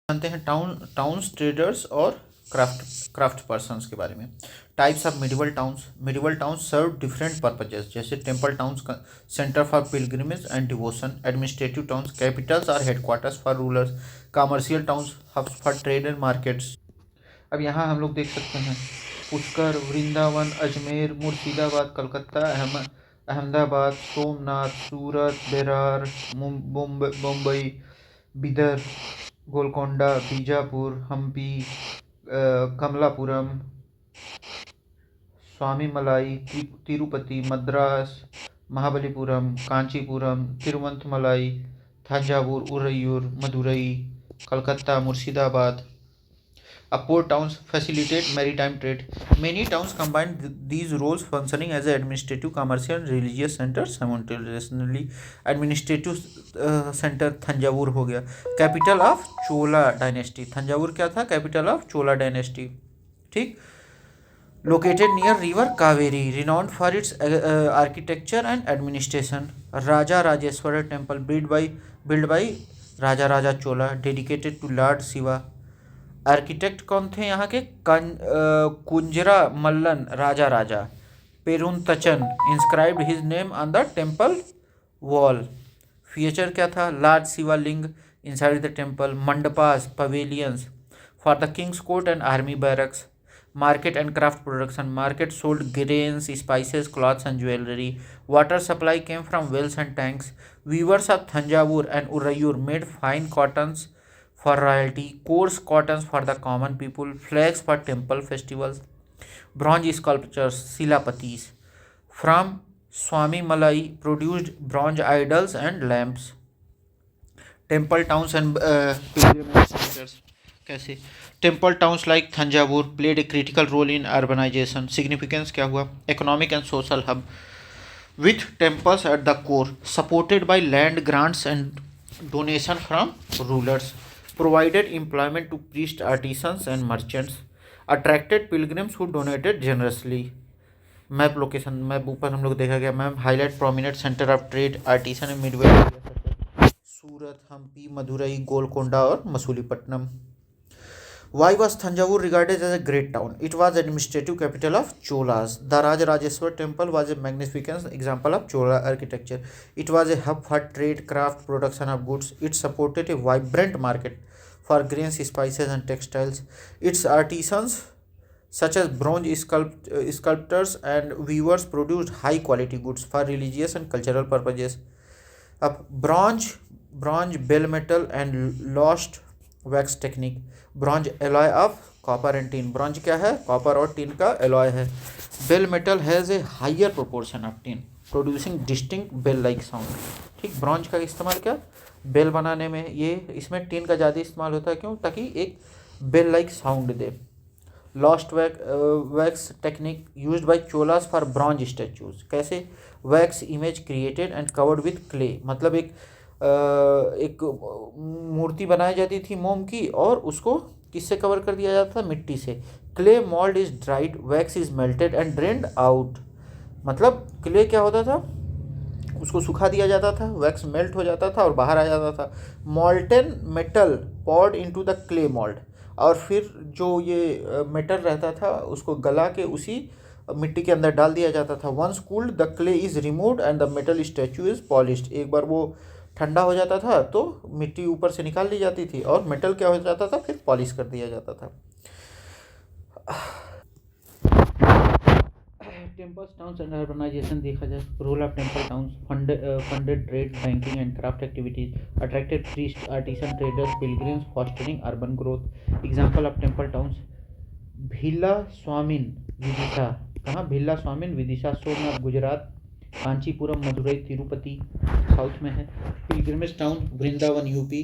जानते हैं towns traders और क्राफ्ट पर्सन्स के बारे में। Types of medieval towns serve different purposes, जैसे temple towns centre for pilgrimage and devotion, administrative towns capitals और headquarters for rulers, commercial towns hubs for trade and markets. अब यहाँ हम लोग देख सकते हैं पुष्कर, वृंदावन, अजमेर, मुर्शिदाबाद, कलकत्ता, अहमदाबाद, सोमनाथ, सूरत, Berar, Mumbai, Bidar, Golconda, Bijapur, Hampi, Kamalapuram, Swamimalai, Tirupati, Madras, Mahabalipuram, Kanchipuram, तिरुवंतमलाई, Thanjavur, Uraiyur, Madurai, Calcutta, Murshidabad. Port towns facilitate maritime trade. Many towns combine these roles, functioning as an administrative, commercial, and religious center simultaneously. Administrative center Thanjavur हो गया, capital of Chola dynasty. Thanjavur क्या था? Capital of Chola dynasty. ठीक. Located near river Kaveri, renowned for its architecture and administration. Raja Rajeshwara temple built by Raja Raja Chola, dedicated to Lord Shiva. Architect कौन थे यहाँ के? Kunjara Mallan Raja. Perunthachan inscribed his name on the temple wall. Feature क्या था? Large Shivalinga inside the temple. Mandapas pavilions for the king's court and army barracks. Market and craft production. Market sold grains, spices, cloths and jewellery. Water supply came from wells and tanks. Weavers of Thanjavur and Uraiyur made fine cottons for royalty, coarse cottons for the common people, flags for temple festivals. Bronze sculptures, Silapatis from Swami Malai produced bronze idols and lamps. Temple towns and pilgrimage centers. कैसे? Temple towns like Thanjavur played a critical role in urbanization. Significance क्या हुआ? Economic and social hub with temples at the core, supported by land grants and donation from rulers. Provided employment to priests, artisans and merchants. Attracted pilgrims who donated generously. Map location, map ऊपर हम लोग देखा गया. Map highlight prominent centre of trade, artisan and midway area, Surat, Hampi, Madurai, Golconda और Masulipatnam. Why was Thanjavur regarded as a great town? It was administrative capital of Cholas. The Rajarajeshwar temple was a magnificent example of Chola architecture. It was a hub for trade, craft, production of goods. It supported a vibrant market for grains, spices and textiles. Its artisans such as bronze sculptors and weavers produced high quality goods for religious and cultural purposes. Bronze, bell metal and lost wax technique. Bronze alloy of copper and tin. Bronze क्या है? Copper और tin का alloy है. Bell metal has a higher proportion of tin producing distinct bell like sound. ठीक. Bronze का इस्तेमाल क्या? Bell बनाने में. ये इसमें टिन का ज़्यादा इस्तेमाल होता है. क्यों? ताकि एक बेल लाइक साउंड दे. Lost wax technique used by Cholas for bronze statues. कैसे? Wax image created and covered with clay. मतलब एक मूर्ति बनाई जाती थी मोम की और उसको किससे कवर कर दिया जाता था? मिट्टी से. Clay mould is dried, wax is melted and drained out. मतलब क्ले क्या होता था? उसको सुखा दिया जाता था, वैक्स मेल्ट हो जाता था और बाहर आ जाता था. Molten metal poured into the clay mould. और फिर जो ये मेटल रहता था उसको गला के उसी मिट्टी के अंदर डाल दिया जाता था. Once cooled the clay is removed and the metal statue is polished. एक बार वो ठंडा हो जाता था तो मिट्टी ऊपर से निकाल ली जाती थी और मेटल क्या हो जाता था? फिर पॉलिश कर दिया जाता था. टेम्पल्स टाउन्स एंड अर्बनाइजेशन देखा जाए. Role of temple towns funded trade, banking and craft activities, attracted priest, artisan, traders, pilgrims, fostering urban growth. Example of temple towns: Bhilla Swamin Vidisha. कहाँ? भिल्ला स्वामिन विदिशा, सोमनाथ गुजरात, कांचीपुरम मदुरई तिरुपति साउथ में है. Pilgrimage town Vrindavan UP,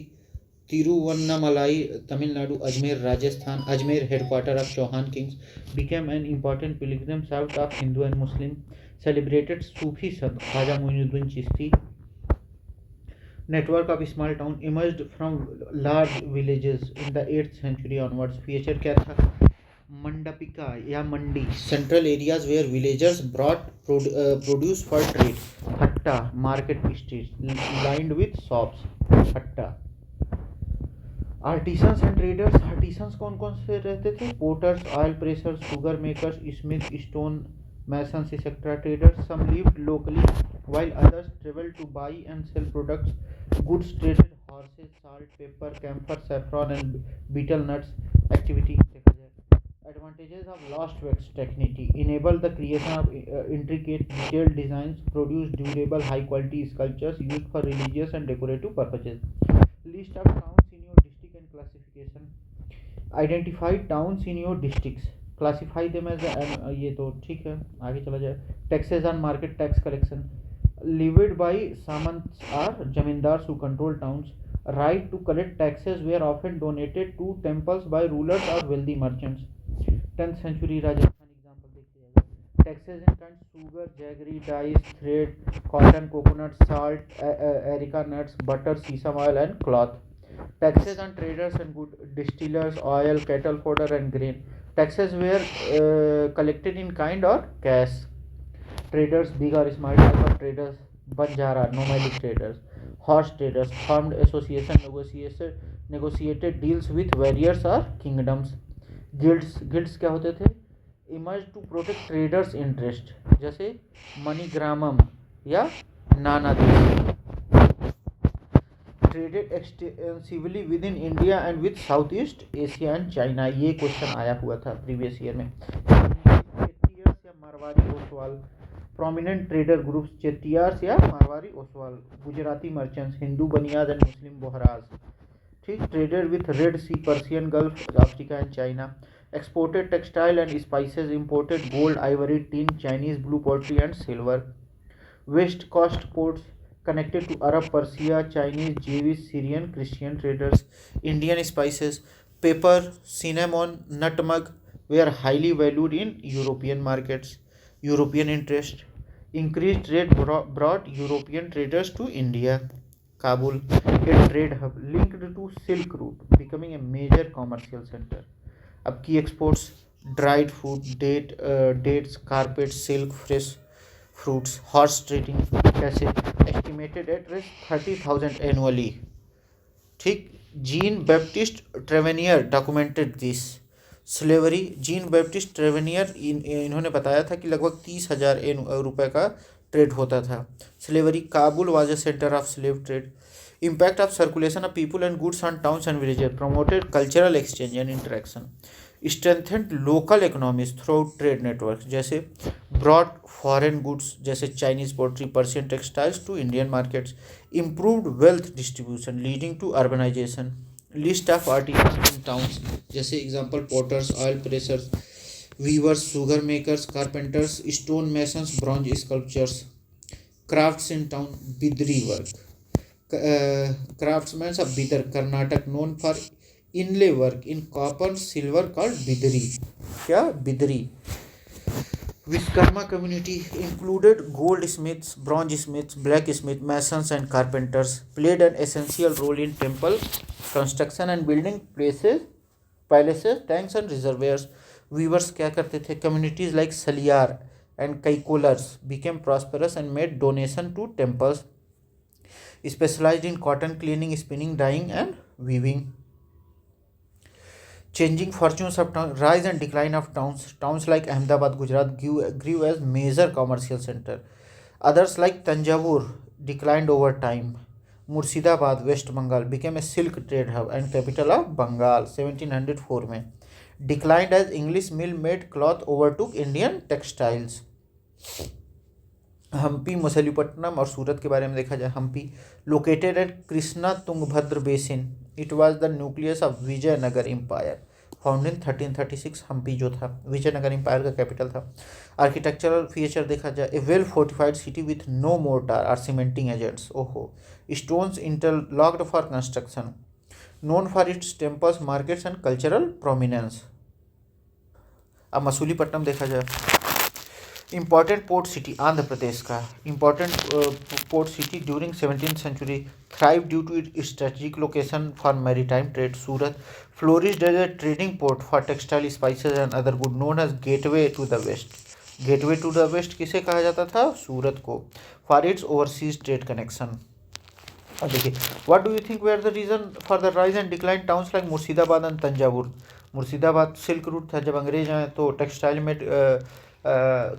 Tiruvannamalai Tamil Nadu, Ajmer Rajasthan. Ajmer headquarter of Chauhan kings. Became an important pilgrim south of Hindu and Muslim. Celebrated Sufi sant Khwaja Moinuddin Chishti. Network of small town emerged from large villages in the 8th century onwards. Feature क्या था? मंडपिका या mandi, central areas where villagers brought produce for trade. Hatta, market street lined with shops. Hatta. Artisans and traders, artisans कौन कौन से रहते थे? Porters, oil pressers, sugar makers, smith, stone masons, etc. Traders, some lived locally while others traveled to buy and sell products. Goods traded horses, salt, pepper, camphor, saffron and betel nuts. Activity देखा जाए. Advantages of lost wax technique enable the creation of intricate detailed designs, produce durable high quality sculptures used for religious and decorative purposes. List of towns in your district and classification. Identify towns in your districts. Classify them as ये तो ठीक है, आगे चला जाए. Taxes on market tax collection. Levied by samants or zamindars who control towns. Right to collect taxes were often donated to temples by rulers or wealthy merchants. 10th century Rajasthan example देखिए जाएगा. Taxes in kind: sugar, jaggery, dyes, thread, cotton, coconut, salt, areca nuts, butter, sesame oil and cloth. Taxes on traders and goods: distillers, oil, cattle fodder and grain. Taxes were collected in kind or cash. Traders, big or small type of traders: Banjara, nomadic traders. Horse traders formed association, negotiated deals with warriors or kingdoms. Guilds क्या होते थे? Emerged to protect traders' interest, जैसे मनीग्रामम या नानादेश. Traded extensively within India and with Southeast Asia and China. ये question आया हुआ था previous year में. चेट्टियर्स या Marwari Oswal. Prominent trader groups: Chettiars या Marwari Oswal. Gujarati merchants: Hindu Banias and Muslim Bohras. ठीक. Traded with Red Sea, Persian Gulf, Africa and China. Exported textile and spices. Imported gold, ivory, tin, Chinese blue pottery and silver. West coast ports connected to Arab, Persia, Chinese, Jewish, Syrian, Christian traders. Indian spices: pepper, cinnamon, nutmeg were highly valued in European markets. European interest: increased trade brought European traders to India. Kabul, a trade hub linked to Silk Route, becoming a major commercial center. अब की exports: dried fruit, dates, carpet, silk, fresh fruits. Horse trading कैसे? Estimated at risk 30,000 annually. ठीक. Jean Baptiste Tavernier documented this. Slavery: Jean Baptiste Tavernier इन्होंने बताया था कि लगभग 30,000 रुपए का ट्रेड होता था. Slavery. Kabul was a centre of slave trade. Impact of circulation of people and goods on towns and villages. Promoted cultural exchange and interaction. Strengthened local economies through trade network, जैसे ब्रॉड फॉरेन गुड्स जैसे Chinese pottery, Persian textiles to Indian markets. Improved wealth distribution leading to urbanisation. List of artisans in towns, जैसे example porters, oil pressers, weavers, sugar makers, carpenters, stone masons, bronze sculptures. Crafts in town: Bidri work. craftsmen of Bidar, Karnataka, known for inlay work in copper silver called bidri. क्या? Bidri. Vishkarma community included goldsmiths, bronzesmiths, blacksmiths, masons and carpenters. Played an essential role in temple construction and building palaces, tanks and reservoirs. Weavers क्या करते थे? Communities like Saliyar and Kaikolars became prosperous and made donation to temples. Specialized in cotton cleaning, spinning, dyeing and weaving. Changing fortunes of towns. Rise and decline of towns. Towns like Ahmedabad, Gujarat grew as major commercial center. Others like Tanjavur declined over time. Murshidabad, West Bengal became a silk trade hub and capital of Bengal 1704 में. Declined as English mill made cloth overtook Indian textiles. Hampi, Machilipatnam और सूरत के बारे में देखा जाए. Hampi located at Krishna Tungabhadra basin. It was the nucleus of Vijayanagara empire. Found in 1336. Hampi जो था Vijayanagara empire का कैपिटल था. आर्किटेक्चरल फीचर देखा जाए. A well fortified city with no mortar और सीमेंटिंग एजेंट्स. ओहो. Stones interlocked for construction. Known for its temples, markets and cultural prominence. अब मसूलीपट्टनम देखा जाए. Important port city Andhra Pradesh का. Important port city during 17th century. Thrive due to its strategic location for maritime trade. Surat flourished as a trading port for textile, spices and other good, known as gateway to the west. Gateway to the west किसे कहा जाता था? सूरत को. For its overseas trade connection. अब देखिए, what do you think were the reason for the rise and decline towns like Murshidabad and Thanjavur? Murshidabad silk route था, जब अंग्रेज आए तो टेक्सटाइल में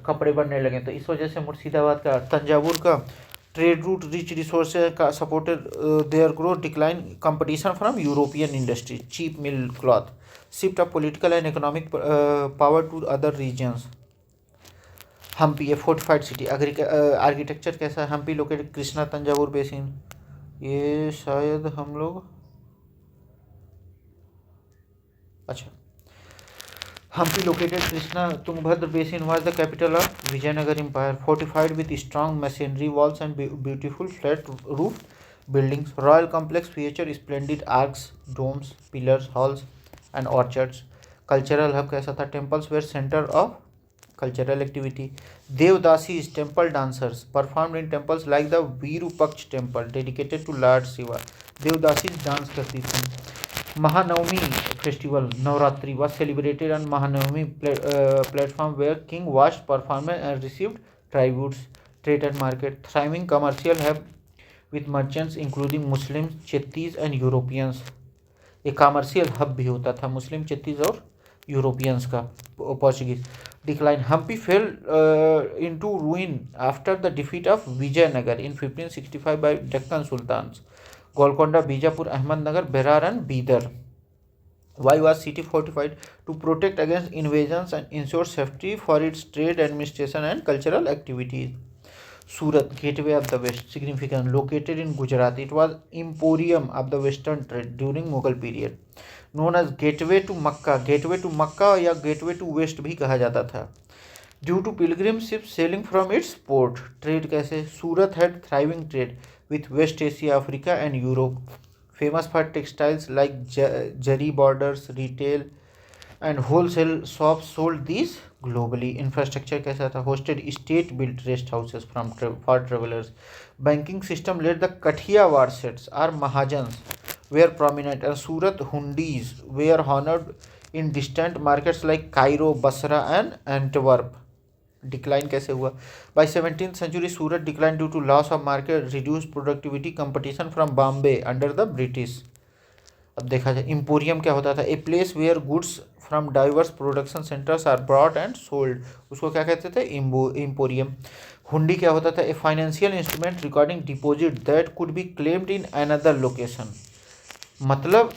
कपड़े बनने लगे, तो इस वजह से मुर्शिदाबाद का, तंजावुर का ट्रेड रूट, रिच रिसोर्सेज का supported their growth, decline competition from European industry, cheap mill cloth, shift of political and economic power to other regions. Hampi a fortified city, architecture कैसा है? हम्पी लोकेटेड कृष्णा तंजावुर बेसिन, ये शायद हम लोग, अच्छा, Hampi located Krishna Tungabhadra basin was the capital of Vijayanagar Empire, fortified with strong masonry walls and beautiful flat roof buildings. Royal complex feature splendid arcs, domes, pillars, halls and orchards. Cultural hub कैसा था? Temples were center of cultural activity. Devdasis, temple dancers, performed in temples like the Virupaksh temple dedicated to Lord Shiva. Devdasis dance करती थी. Mahanavami festival, Navratri, was celebrated on Mahanavami platform where king watched performance and received tributes. Trade and market, thriving commercial hub with merchants including Muslims, Chettis and Europeans. एक commercial hub भी होता था Muslim, Chettis और Europeans का, Portuguese. Decline, Hampi fell into ruin after the defeat of Vijayanagar in 1565 by Deccan sultans. Golconda, Bijapur, Ahmednagar, Berar and Bidar. Why was city fortified? To protect against invasions and ensure safety for its trade, administration and cultural activities. Surat, gateway of the West, significant, located in Gujarat. It was emporium of the Western trade during Mughal period. Known as gateway to Makkah या gateway to West भी कहा जाता था. Due to pilgrim ships sailing from its port. Trade कैसे? Surat had thriving trade with West Asia, Africa and Europe. Famous for textiles like zari borders, retail and wholesale shops sold these globally. Infrastructure कैसा था? Hosted state built rest houses for travelers. Banking system led the Kathiawar sets or Mahajans were prominent, and Surat Hundis were honored in distant markets like Cairo, Basra and Antwerp. Decline कैसे हुआ? By 17th century Surat decline due to loss of market, reduce productivity, competition from Bombay under the British. अब देखा जाए, emporium क्या होता था? A place where goods from diverse production centres are brought and sold, उसको क्या कहते थे? इम्पोरियम. हुंडी क्या होता था? A financial instrument recording deposit that could be claimed in another location. मतलब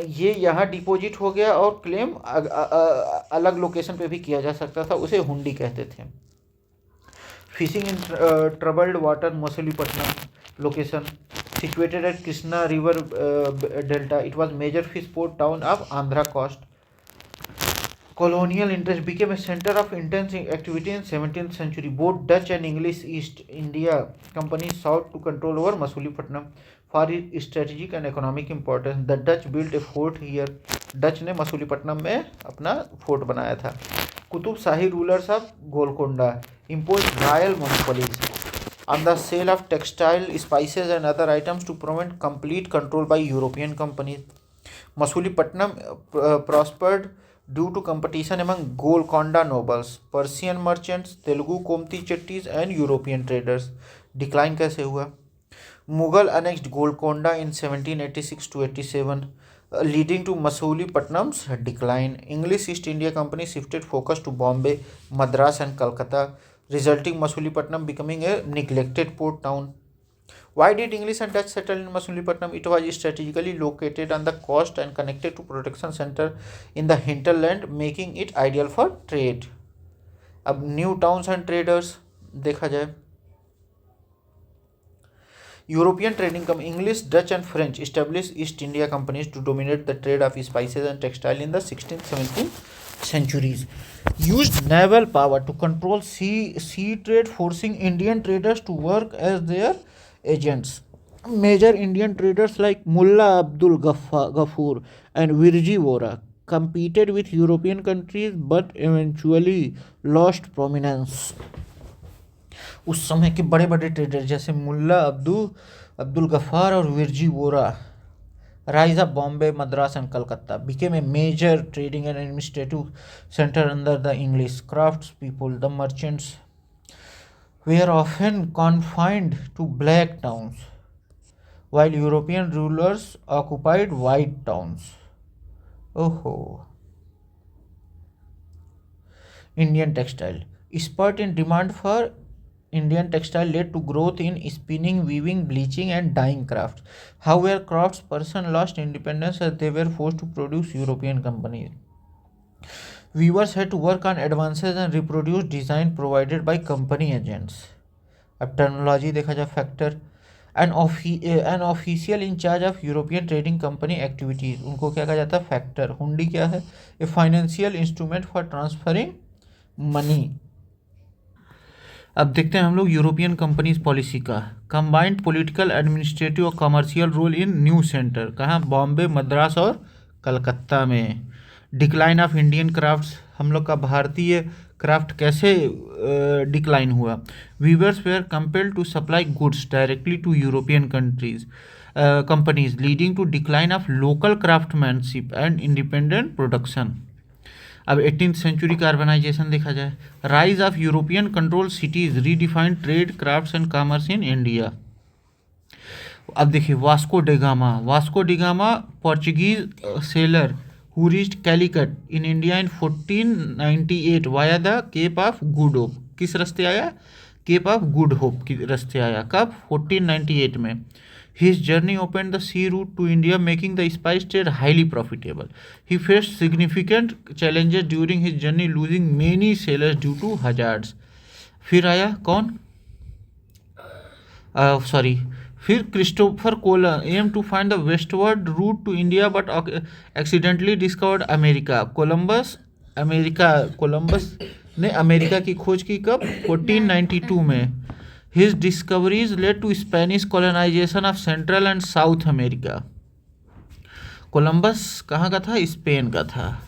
ये यहाँ डिपॉजिट हो गया और क्लेम अलग लोकेशन पे भी किया जा सकता था, उसे हुंडी कहते थे. Fishing in troubled water, Machilipatnam location, situated at Krishna river delta. It was major fish port town of Andhra coast. Colonial interest became a center of intense activity in 17th century. Both Dutch and English East India companies sought to control over Masulipatam for its strategic and economic importance. The Dutch built a fort here. Dutch ने मसूलीपट्टनम में अपना fort बनाया था. Qutb Shahi rulers of Golconda imposed royal monopolies on the sale of textile, spices and other items to prevent complete control by European companies. Masulipatam prospered due to competition among Golconda nobles, Persian merchants, Telugu Komti Chettis and European traders. Decline कैसे हुआ? Mughal annexed Golconda in 1786 to 87, leading to Masulipatam's decline. English East India Company shifted focus to Bombay, Madras and Calcutta, resulting Masulipatam becoming a neglected port town. Why did English and Dutch settle in Masulipatam? It was strategically located on the coast and connected to production center in the hinterland, making it ideal for trade. अब new towns and traders देखा जाए, European trading come English, Dutch and French established East India companies to dominate the trade of spices and textile in the 16th-17th centuries. Used naval power to control sea trade, forcing Indian traders to work as their agents. Major Indian traders like Mullah Abdul Ghaffur and Virji Vora competed with European countries but eventually lost prominence. उस समय के बड़े बड़े trader जैसे मुल्ला अब्दुल गफ्फार और Virji Vora, rise of Bombay, Madras and Calcutta, became a major trading and administrative center under the English. Craftspeople, the merchants, were often confined to black towns, while European rulers occupied white towns. Oh, Indian textile. Spurt in demand for Indian textile led to growth in spinning, weaving, bleaching, and dyeing crafts. However, craftspersons lost independence as they were forced to produce European companies. Weavers had to work on advances and reproduce design provided by company agents. अब terminology देखा जाए factor an official in-charge of European trading company activities, उनको क्या कहा जाता है? Factor. Hundi क्या है? A financial instrument for transferring money. अब देखते हैं हम लोग यूरोपियन कंपनीज पॉलिसी का। कंबाइंड पॉलिटिकल, एडमिनिस्ट्रेटिव और commercial role in new centre, कहाँ? बॉम्बे, मद्रास और कलकत्ता में। डिक्लाइन ऑफ इंडियन क्राफ्ट्स, हम लोग का भारतीय क्राफ्ट कैसे डिक्लाइन हुआ? Weavers were compelled to supply goods directly to European companies leading to decline of local craftsmanship and independent production. अब 18th सेंचुरी का अर्बनाइजेशन देखा जाए। Rise of European control cities redefined trade, crafts and commerce in India. अब देखिए Vasco da Gama Portuguese sailor who reached Calicut in India in 1498 via the Cape of Good Hope। किस रास्ते आया? Cap of good hope की रास्ते आया। कब? 1498 में। His journey opened the sea route to India, making the spice trade highly profitable. He faced significant challenges during his journey, losing many sailors due to hazards। फिर आया कौन? फिर Christopher Colon aimed to find the westward route to India but accidentally discovered America. Columbus ने America की खोज की कब? 1492 में। His discoveries led to Spanish colonization of Central and South America. Columbus कहाँ का था? स्पेन का था।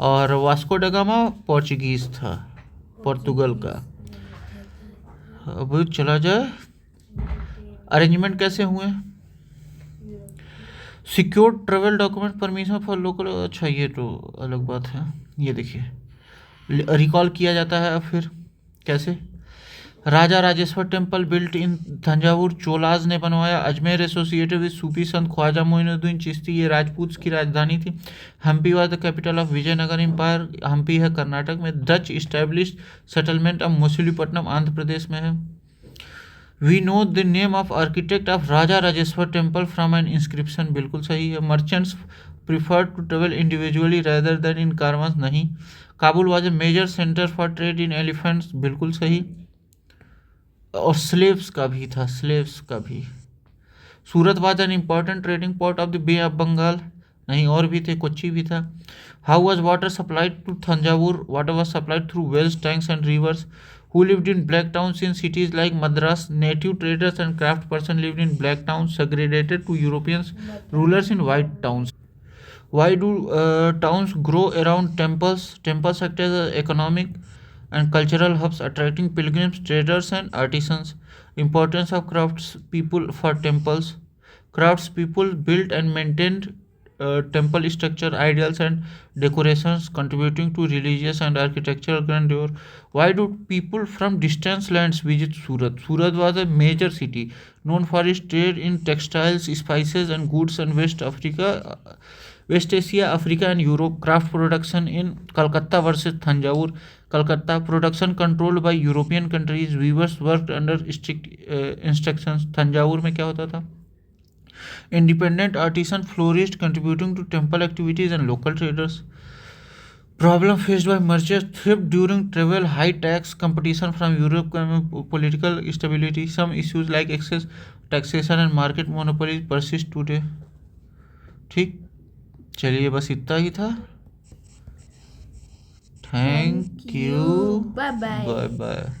और वास्को ड गामा पोर्चुगीज था, पोर्तुगल का। अब चला जाए अरेंजमेंट कैसे हुए? Secured travel document, permission for local. अच्छा ये तो अलग बात है। ये देखिए रिकॉल किया जाता है। फिर कैसे? Raja Rajeshwara temple built in Thanjavur, Cholas ने बनवाया। अजमेर एसोसिएटेड विद सूफी संत ख्वाजा मोइनुद्दीन चिश्ती, ये राजपूत की राजधानी थी। Hampi was the capital of Vijayanagara empire, Hampi है कर्नाटक में। Dutch established settlement of Machilipatnam, Andhra Pradesh में है। We know the name of architect of Raja Rajeshwara temple from an inscription, बिल्कुल सही है। Merchants prefer to travel individually rather than in caravans, नहीं। Kabul was a major centre for trade in elephants, बिल्कुल सही। और slaves का भी था, स्लेव्स का भी। Surat was an important trading port of the Bay of Bengal, नहीं और भी थे, कोच्चि भी था। How was water supplied to Thanjavur? Water was supplied through wells, tanks and rivers. Who lived in black towns in cities like Madras? Native traders and craft person lived in black towns, segregated to Europeans rulers in white towns. Why do towns grow around temples? Temples act as economic and cultural hubs, attracting pilgrims, traders, and artisans. Importance of crafts people for temples. Crafts people built and maintained temple structure, ideals, and decorations, contributing to religious and architectural grandeur. Why do people from distant lands visit Surat? Surat was a major city known for its trade in textiles, spices, and goods, and West Asia, Africa, and Europe. Craft production in Calcutta versus Thanjavur. Calcutta production controlled by European countries. Weavers worked under strict instructions. Thanjavur में क्या होता था? Independent artisan flourished, contributing to temple activities and local traders. Problem faced by merchants: thrift during travel, high tax competition from Europe, political instability. Some issues like excess taxation and market monopolies persist today. ठीक, चलिए बस इतना ही था। Thank you, bye bye.